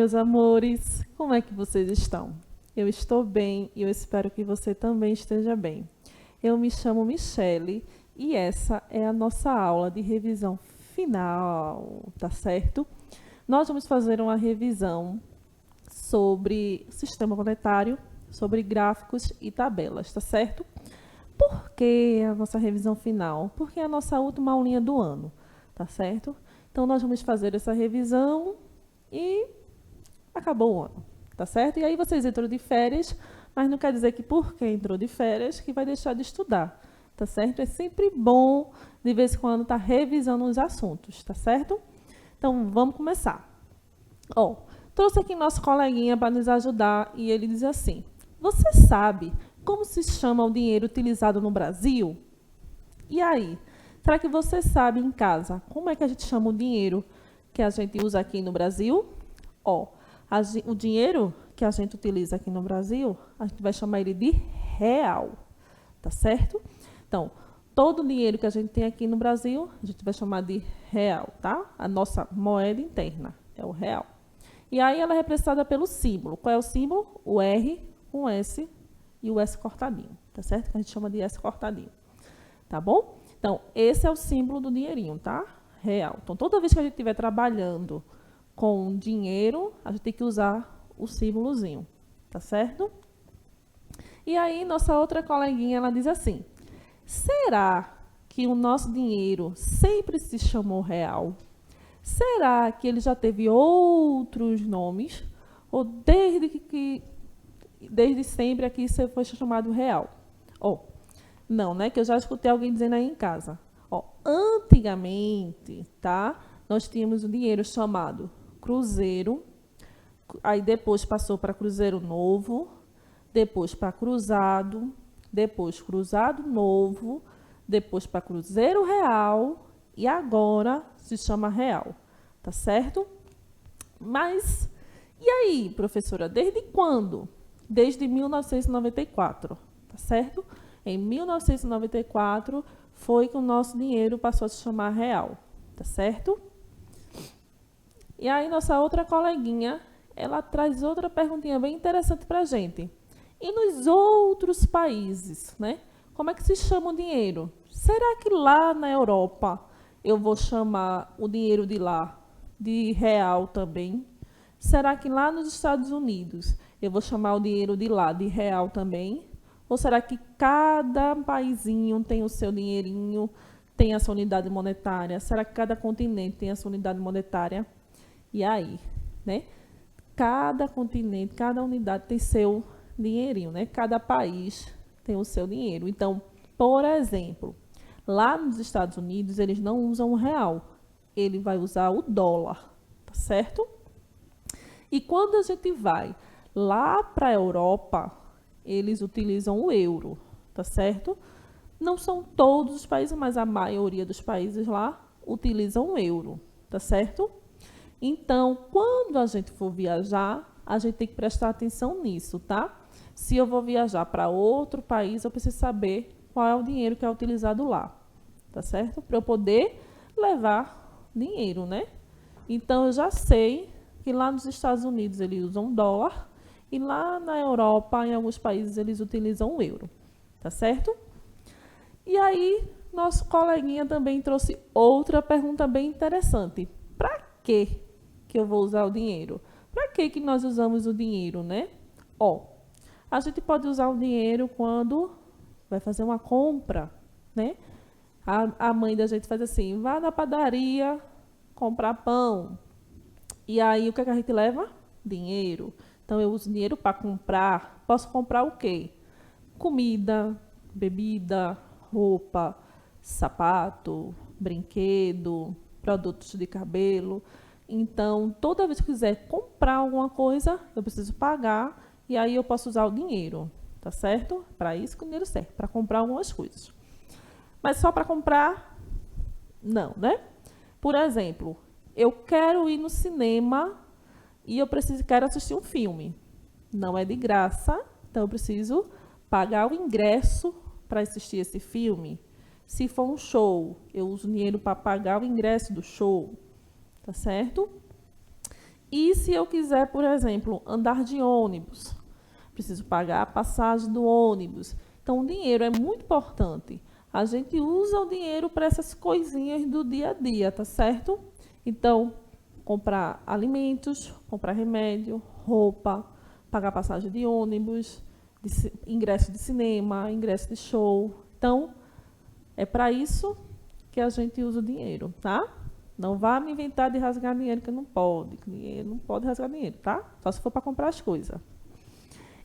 meus amores! Como é que vocês estão? Eu estou bem e eu espero que você também esteja bem. Eu me chamo Michele e essa é a nossa aula de revisão final, tá certo? Nós vamos fazer uma revisão sobre sistema monetário, sobre gráficos e tabelas, tá certo? Por que a nossa revisão final? Porque é a nossa última aulinha do ano, tá certo? Então, nós vamos fazer essa revisão e acabou o ano, tá certo? E aí vocês entram de férias, mas não quer dizer que porque entrou de férias que vai deixar de estudar, tá certo? É sempre bom, de vez em quando, estar revisando os assuntos, tá certo? Então, vamos começar. Ó, trouxe aqui nosso coleguinha para nos ajudar e ele diz assim: você sabe como se chama o dinheiro utilizado no Brasil? E aí? Será que você sabe em casa como é que a gente chama o dinheiro que a gente usa aqui no Brasil? Ó, o dinheiro que a gente utiliza aqui no Brasil, a gente vai chamar ele de real, tá certo? Então, todo o dinheiro que a gente tem aqui no Brasil, a gente vai chamar de real, tá? A nossa moeda interna é o real. E aí ela é representada pelo símbolo. Qual é o símbolo? O R com S e o S cortadinho, tá certo? Que a gente chama de S cortadinho, tá bom? Então, esse é o símbolo do dinheirinho, tá? Real. Então, toda vez que a gente estiver trabalhando com dinheiro, a gente tem que usar o símbolozinho, tá certo? E aí, nossa outra coleguinha, ela diz assim: será que o nosso dinheiro sempre se chamou real? Será que ele já teve outros nomes? Ou desde sempre aqui isso foi chamado real? Não, né? Que eu já escutei alguém dizendo aí em casa. Antigamente, tá? Nós tínhamos o dinheiro chamado cruzeiro, aí depois passou para cruzeiro novo, depois para cruzado, depois cruzado novo, depois para cruzeiro real e agora se chama real, tá certo? Mas, e aí, professora, desde quando? Desde 1994, tá certo? Em 1994 foi que o nosso dinheiro passou a se chamar real, tá certo? E aí, nossa outra coleguinha, ela traz outra perguntinha bem interessante para a gente. E nos outros países, né? Como é que se chama o dinheiro? Será que lá na Europa eu vou chamar o dinheiro de lá de real também? Será que lá nos Estados Unidos eu vou chamar o dinheiro de lá de real também? Ou será que cada paizinho tem o seu dinheirinho, tem a sua unidade monetária? Será que cada continente tem a sua unidade monetária? E aí, né? Cada continente, cada unidade tem seu dinheirinho, né? Cada país tem o seu dinheiro. Então, por exemplo, lá nos Estados Unidos, eles não usam o real. Ele vai usar o dólar, tá certo? E quando a gente vai lá para a Europa, eles utilizam o euro, tá certo? Não são todos os países, mas a maioria dos países lá utilizam o euro, tá certo? Então, quando a gente for viajar, a gente tem que prestar atenção nisso, tá? Se eu vou viajar para outro país, eu preciso saber qual é o dinheiro que é utilizado lá, tá certo? Para eu poder levar dinheiro, né? Então, eu já sei que lá nos Estados Unidos eles usam dólar e lá na Europa, em alguns países, eles utilizam o euro, tá certo? E aí, nosso coleguinha também trouxe outra pergunta bem interessante. Para quê que eu vou usar o dinheiro? Para que nós usamos o dinheiro, né? A gente pode usar o dinheiro quando vai fazer uma compra, né? A mãe da gente faz assim: vá na padaria comprar pão. E aí, o que é que a gente leva? Dinheiro. Então, eu uso dinheiro para comprar. Posso comprar o quê? Comida, bebida, roupa, sapato, brinquedo, produtos de cabelo. Então, toda vez que eu quiser comprar alguma coisa, eu preciso pagar e aí eu posso usar o dinheiro, tá certo? Para isso que o dinheiro serve, para comprar algumas coisas. Mas só para comprar, não, né? Por exemplo, eu quero ir no cinema e quero assistir um filme. Não é de graça, então eu preciso pagar o ingresso para assistir esse filme. Se for um show, eu uso dinheiro para pagar o ingresso do show, tá certo? E se eu quiser, por exemplo, andar de ônibus? Preciso pagar a passagem do ônibus. Então, o dinheiro é muito importante. A gente usa o dinheiro para essas coisinhas do dia a dia, tá certo? Então, comprar alimentos, comprar remédio, roupa, pagar passagem de ônibus, ingresso de cinema, ingresso de show. Então, é para isso que a gente usa o dinheiro, tá? Não vá me inventar de rasgar dinheiro, que não pode. Dinheiro não pode rasgar dinheiro, tá? Só se for para comprar as coisas.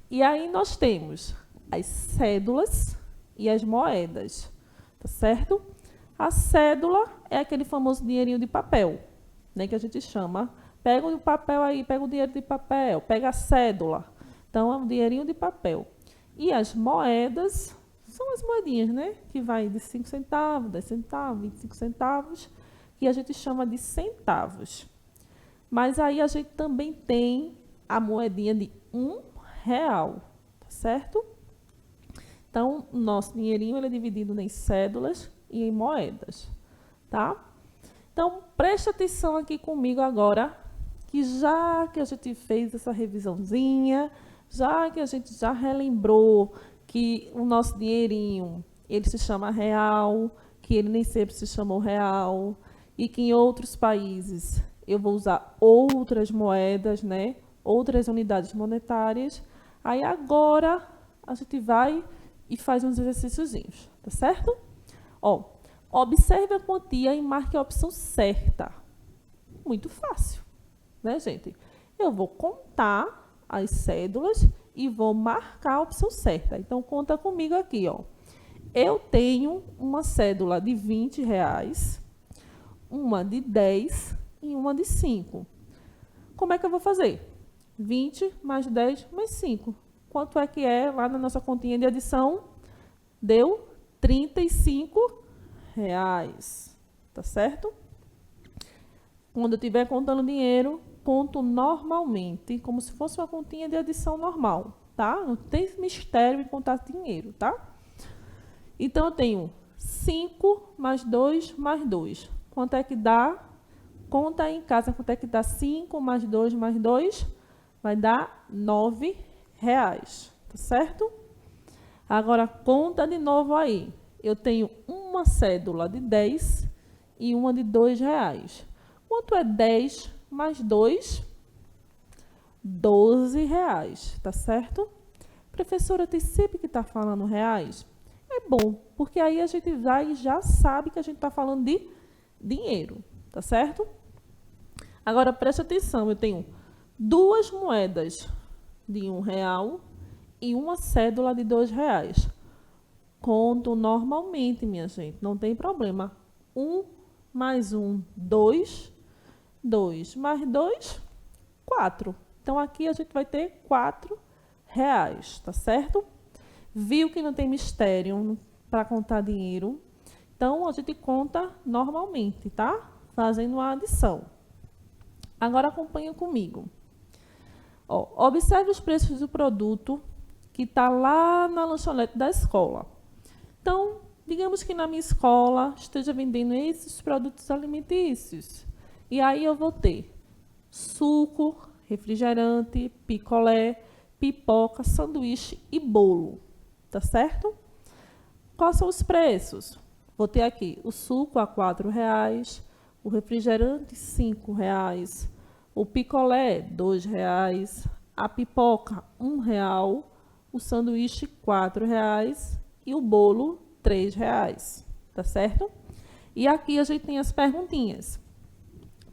E aí nós temos as cédulas e as moedas, tá certo? A cédula é aquele famoso dinheirinho de papel, né, que a gente chama. Pega o papel aí, pega o dinheiro de papel, pega a cédula. Então, é um dinheirinho de papel. E as moedas são as moedinhas, né? Que vai de 5 centavos, 10 centavos, 25 centavos, que a gente chama de centavos. Mas aí a gente também tem a moedinha de R$1, tá certo? Então, o nosso dinheirinho ele é dividido em cédulas e em moedas, tá? Então, preste atenção aqui comigo agora, que já que a gente fez essa revisãozinha, já que a gente já relembrou que o nosso dinheirinho, ele se chama real, que ele nem sempre se chamou real, e que em outros países eu vou usar outras moedas, né? Outras unidades monetárias. Aí agora a gente vai e faz uns exercíciozinhos, tá certo? Ó, observe a quantia e marque a opção certa. Muito fácil, né, gente? Eu vou contar as cédulas e vou marcar a opção certa. Então, conta comigo aqui, ó. Eu tenho uma cédula de R$20, uma de 10 e uma de 5. Como é que eu vou fazer? 20 mais 10 mais 5. Quanto é que é lá na nossa continha de adição? Deu R$35. Tá certo? Quando eu estiver contando dinheiro, conto normalmente, como se fosse uma continha de adição normal, tá? Não tem mistério em contar dinheiro, tá? Então, eu tenho 5 mais 2 mais 2. Quanto é que dá? Conta aí em casa quanto é que dá 5 mais 2 mais 2. Vai dar R$9, tá certo? Agora, conta de novo aí. Eu tenho uma cédula de 10 e uma de R$2. Quanto é 10 mais 2? R$12, tá certo? Professora, tem sempre que está falando reais? É bom, porque aí a gente vai e já sabe que a gente está falando de dinheiro, tá certo? Agora, preste atenção, eu tenho duas moedas de R$1 e uma cédula de R$2. Conto normalmente, minha gente, não tem problema. 1 mais 1, 2. 2 mais 2, 4. Então, aqui a gente vai ter R$4, tá certo? Viu que não tem mistério para contar dinheiro? Então, a gente conta normalmente, tá? Fazendo a adição. Agora, acompanha comigo. Ó, observe os preços do produto que está lá na lanchonete da escola. Então, digamos que na minha escola esteja vendendo esses produtos alimentícios. E aí eu vou ter suco, refrigerante, picolé, pipoca, sanduíche e bolo. Tá certo? Quais são os preços? Vou ter aqui o suco a R$4, o refrigerante R$5, o picolé R$2, a pipoca R$1, o sanduíche R$4 e o bolo R$3. Tá certo? E aqui a gente tem as perguntinhas.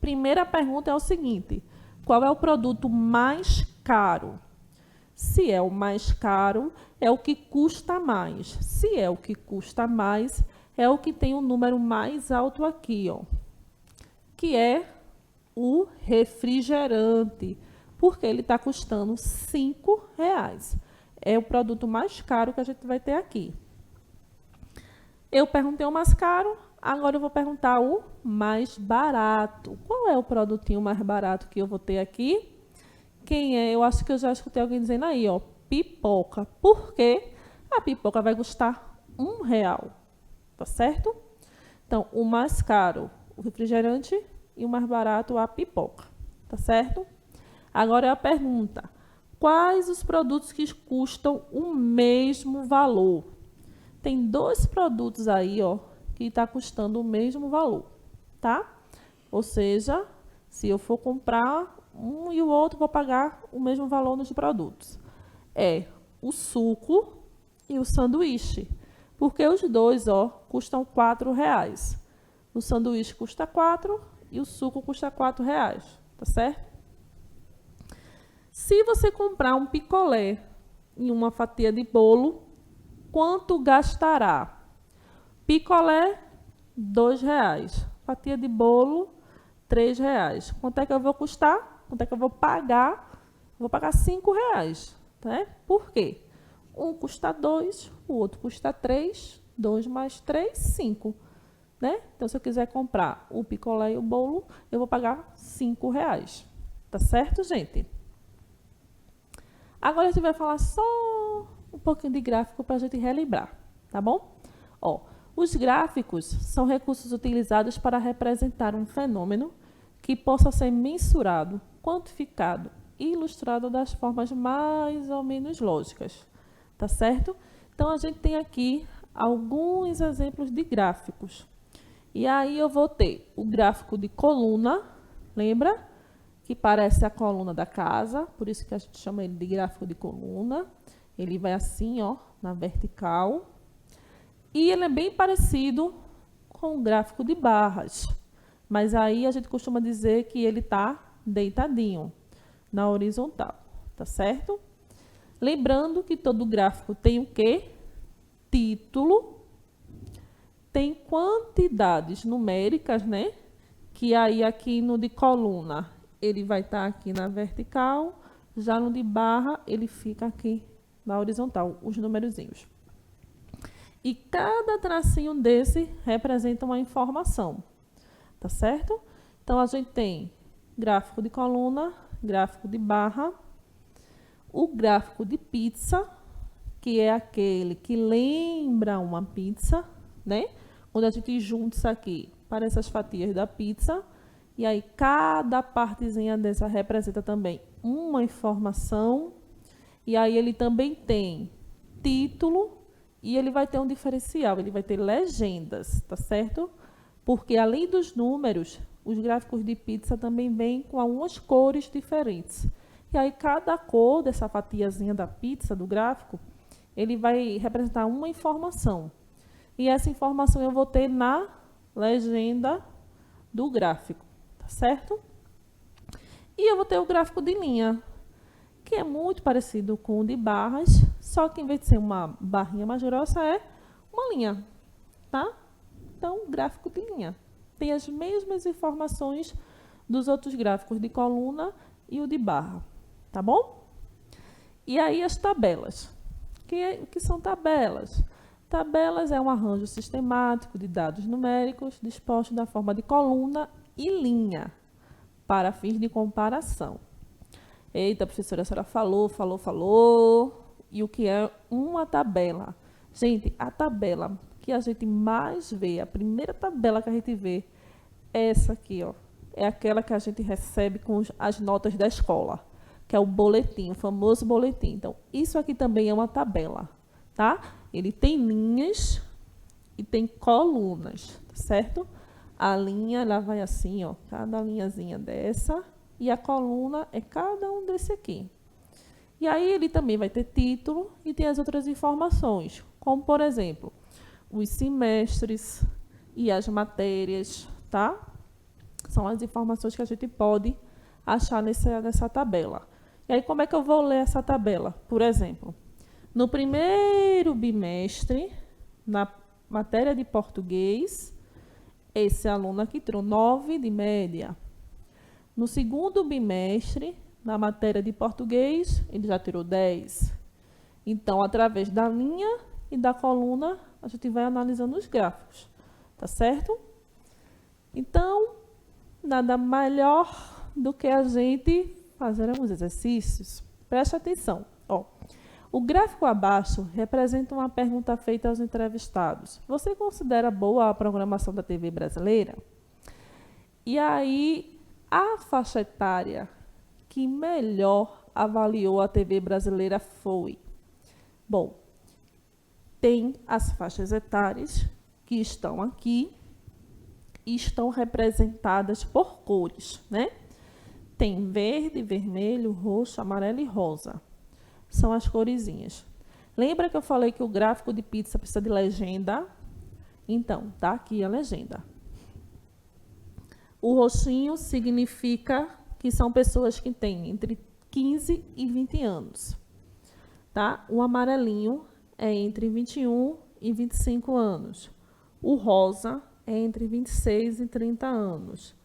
Primeira pergunta é o seguinte: qual é o produto mais caro? Se é o mais caro, é o que custa mais. Se é o que custa mais, é o que tem o número mais alto aqui, ó, que é o refrigerante, porque ele está custando R$5. É o produto mais caro que a gente vai ter aqui. Eu perguntei o mais caro, agora eu vou perguntar o mais barato. Qual é o produtinho mais barato que eu vou ter aqui? Quem é? Eu acho que eu já escutei alguém dizendo aí, ó, pipoca. Por quê? A pipoca vai custar R$1, tá certo? Então, o mais caro, o refrigerante, e o mais barato, a pipoca, tá certo? Agora é a pergunta: quais os produtos que custam o mesmo valor? Tem 2 produtos aí, ó, que está custando o mesmo valor, tá? Ou seja, se eu for comprar um e o outro, vou pagar o mesmo valor nos produtos. É o suco e o sanduíche. Porque os dois, ó, custam R$ 4. O sanduíche custa 4 e o suco custa R$ 4, tá certo? Se você comprar um picolé e uma fatia de bolo, quanto gastará? Picolé, R$ 2. Fatia de bolo, R$ 3. Quanto é que eu vou custar? Quanto é que eu vou pagar? Vou pagar R$ 5, né? Por quê? Um custa 2, o outro custa 3. 2 mais 3, 5. Né? Então, se eu quiser comprar o picolé e o bolo, eu vou pagar R$ 5. Tá certo, gente? Agora a gente vai falar só um pouquinho de gráfico para a gente relembrar, tá bom? Ó, os gráficos são recursos utilizados para representar um fenômeno que possa ser mensurado, quantificado e ilustrado das formas mais ou menos lógicas, tá certo? Então, a gente tem aqui alguns exemplos de gráficos. E aí eu vou ter o gráfico de coluna, lembra? Que parece a coluna da casa, por isso que a gente chama ele de gráfico de coluna. Ele vai assim, ó, na vertical. E ele é bem parecido com o gráfico de barras, mas aí a gente costuma dizer que ele está deitadinho, na horizontal, tá certo? Lembrando que todo gráfico tem o quê? Título, tem quantidades numéricas, né? Que aí aqui no de coluna ele vai estar aqui na vertical, já no de barra ele fica aqui na horizontal, os numerozinhos. E cada tracinho desse representa uma informação, tá certo? Então, a gente tem gráfico de coluna, gráfico de barra, o gráfico de pizza, que é aquele que lembra uma pizza, né? Quando a gente junta isso aqui, parece as fatias da pizza, e aí cada partezinha dessa representa também uma informação, e aí ele também tem título, e ele vai ter um diferencial, ele vai ter legendas, tá certo? Porque além dos números, os gráficos de pizza também vêm com algumas cores diferentes. E aí cada cor dessa fatiazinha da pizza, do gráfico, ele vai representar uma informação. E essa informação eu vou ter na legenda do gráfico, tá certo? E eu vou ter o gráfico de linha, que é muito parecido com o de barras, só que em vez de ser uma barrinha mais grossa, é uma linha, tá? Então, gráfico de linha. Tem as mesmas informações dos outros gráficos de coluna e o de barra, tá bom? E aí as tabelas. O que são tabelas? Tabelas é um arranjo sistemático de dados numéricos dispostos da forma de coluna e linha, para fins de comparação. Eita, professora, a senhora falou. E o que é uma tabela? Gente, a tabela que a gente mais vê, a primeira tabela que a gente vê, é essa aqui, ó. É aquela que a gente recebe com as notas da escola, que é o boletim, o famoso boletim. Então, isso aqui também é uma tabela, tá? Ele tem linhas e tem colunas, tá certo? A linha, ela vai assim, ó, cada linhazinha dessa, e a coluna é cada um desse aqui. E aí ele também vai ter título e tem as outras informações, como, por exemplo, os semestres e as matérias, tá? São as informações que a gente pode achar nessa tabela. E aí, como é que eu vou ler essa tabela? Por exemplo, no primeiro bimestre, na matéria de português, esse aluno aqui tirou 9 de média. No segundo bimestre, na matéria de português, ele já tirou 10. Então, através da linha e da coluna, a gente vai analisando os gráficos, tá certo? Então, nada melhor do que a gente fazer alguns exercícios. Preste atenção. Ó, o gráfico abaixo representa uma pergunta feita aos entrevistados. Você considera boa a programação da TV brasileira? E aí, a faixa etária que melhor avaliou a TV brasileira foi? Bom, tem as faixas etárias que estão aqui e estão representadas por cores, né? Tem verde, vermelho, roxo, amarelo e rosa. São as coresinhas. Lembra que eu falei que o gráfico de pizza precisa de legenda? Então, tá aqui a legenda. O roxinho significa que são pessoas que têm entre 15 e 20 anos. Tá? O amarelinho é entre 21 e 25 anos. O rosa é entre 26 e 30 anos.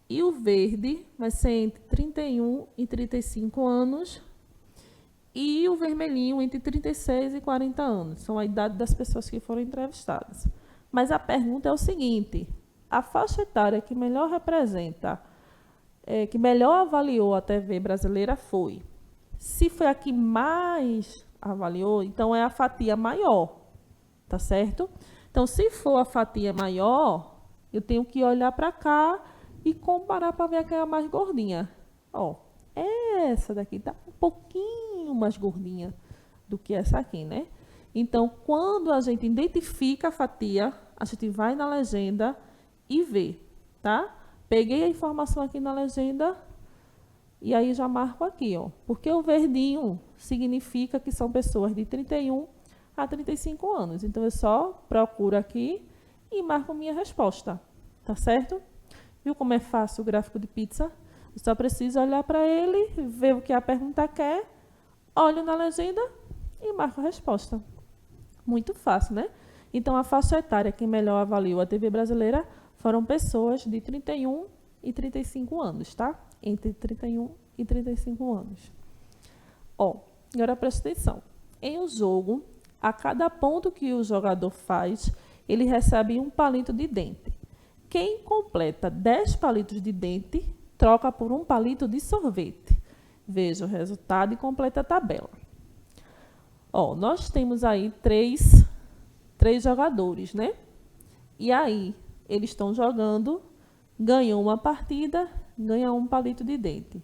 E o verde vai ser entre 31 e 35 anos. E o vermelhinho entre 36 e 40 anos. São a idade das pessoas que foram entrevistadas. Mas a pergunta é o seguinte: a faixa etária que melhor representa, que melhor avaliou a TV brasileira foi? Se foi a que mais avaliou, então é a fatia maior, tá certo? Então, se for a fatia maior, eu tenho que olhar para cá e comparar para ver aquela mais gordinha. Ó, essa daqui tá um pouquinho mais gordinha do que essa aqui, né? Então, quando a gente identifica a fatia, a gente vai na legenda e vê, tá? Peguei a informação aqui na legenda e aí já marco aqui, ó. Porque o verdinho significa que são pessoas de 31 a 35 anos. Então, eu só procuro aqui e marco minha resposta, tá certo? Viu como é fácil o gráfico de pizza? Eu só preciso olhar para ele, ver o que a pergunta quer, olho na legenda e marco a resposta. Muito fácil, né? Então, a faixa etária que melhor avaliou a TV brasileira foram pessoas de 31 e 35 anos, tá? Entre 31 e 35 anos. Ó, agora presta atenção. Em um jogo, a cada ponto que o jogador faz, ele recebe um palito de dente. Quem completa 10 palitos de dente, troca por um palito de sorvete. Veja o resultado e completa a tabela. Ó, nós temos aí três jogadores, né? E aí, eles estão jogando, ganham uma partida, ganham um palito de dente.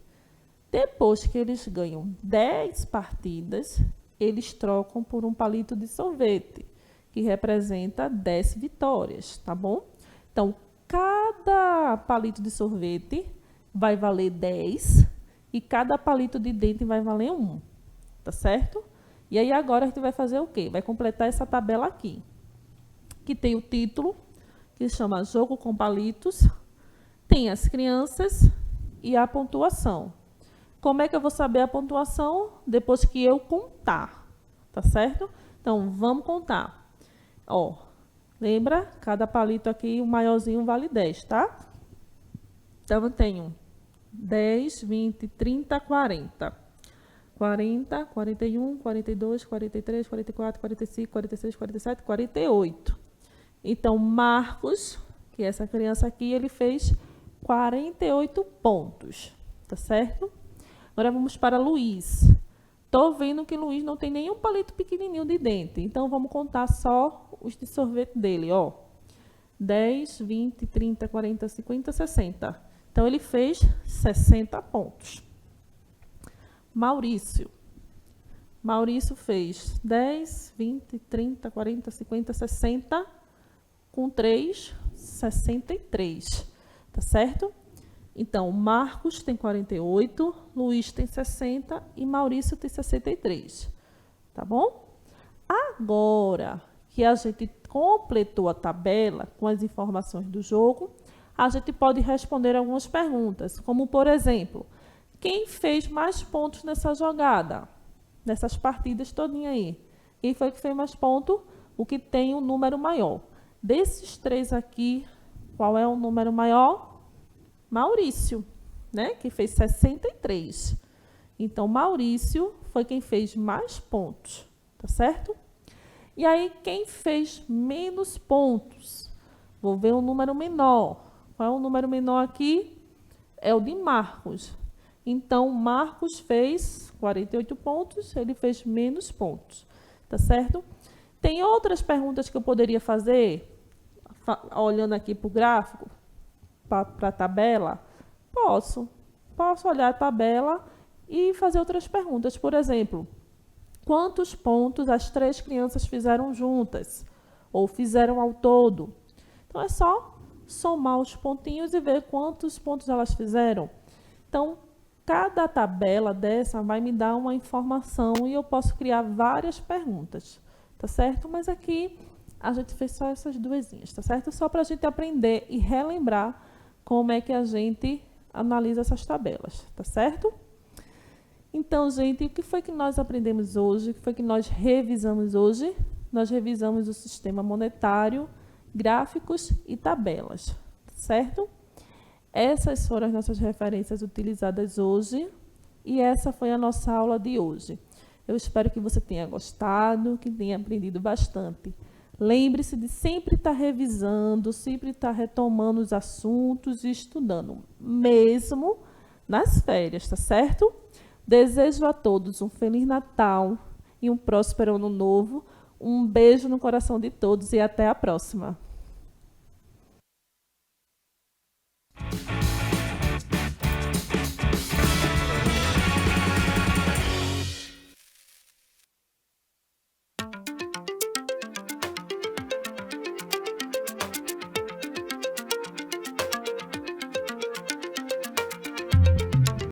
Depois que eles ganham 10 partidas, eles trocam por um palito de sorvete, que representa 10 vitórias, tá bom? Então, cada palito de sorvete vai valer 10 e cada palito de dente vai valer 1, tá certo? E aí agora a gente vai fazer o quê? Vai completar essa tabela aqui, que tem o título, que se chama Jogo com Palitos, tem as crianças e a pontuação. Como é que eu vou saber a pontuação? Depois que eu contar, tá certo? Então, vamos contar. Ó, lembra? Cada palito aqui, o maiorzinho vale 10, tá? Então, eu tenho 10, 20, 30, 40. 40, 41, 42, 43, 44, 45, 46, 47, 48. Então, Marcos, que é essa criança aqui, ele fez 48 pontos, tá certo? Agora vamos para Luiz. Estou vendo que Luiz não tem nenhum palito pequenininho de dente, então vamos contar só os de sorvete dele, ó. 10, 20, 30, 40, 50, 60. Então, ele fez 60 pontos. Maurício. Maurício fez 10, 20, 30, 40, 50, 60, com 3, 63, tá certo? Então, Marcos tem 48, Luiz tem 60 e Maurício tem 63, tá bom? Agora que a gente completou a tabela com as informações do jogo, a gente pode responder algumas perguntas, como, por exemplo, quem fez mais pontos nessa jogada, nessas partidas todinha aí? Quem foi que fez mais pontos? O que tem um número maior. Desses três aqui, qual é o número maior? Maurício, né? Que fez 63. Então, Maurício foi quem fez mais pontos, tá certo? E aí, quem fez menos pontos? Vou ver um número menor. Qual é o número menor aqui? É o de Marcos. Então, Marcos fez 48 pontos, ele fez menos pontos, tá certo? Tem outras perguntas que eu poderia fazer, olhando aqui para o gráfico, para a tabela? Posso. posso olhar a tabela e fazer outras perguntas. Por exemplo, quantos pontos as 3 crianças fizeram juntas? Ou fizeram ao todo? Então, é só somar os pontinhos e ver quantos pontos elas fizeram. Então, cada tabela dessa vai me dar uma informação e eu posso criar várias perguntas, tá certo? Mas aqui a gente fez só essas duesinhas, tá certo? Só para a gente aprender e relembrar como é que a gente analisa essas tabelas, tá certo? Então, gente, o que foi que nós aprendemos hoje? O que foi que nós revisamos hoje? Nós revisamos o sistema monetário, gráficos e tabelas, certo? Essas foram as nossas referências utilizadas hoje e essa foi a nossa aula de hoje. Eu espero que você tenha gostado, que tenha aprendido bastante. Lembre-se de sempre estar revisando, sempre estar retomando os assuntos e estudando, mesmo nas férias, tá certo? Desejo a todos um Feliz Natal e um próspero Ano Novo. Um beijo no coração de todos e até a próxima.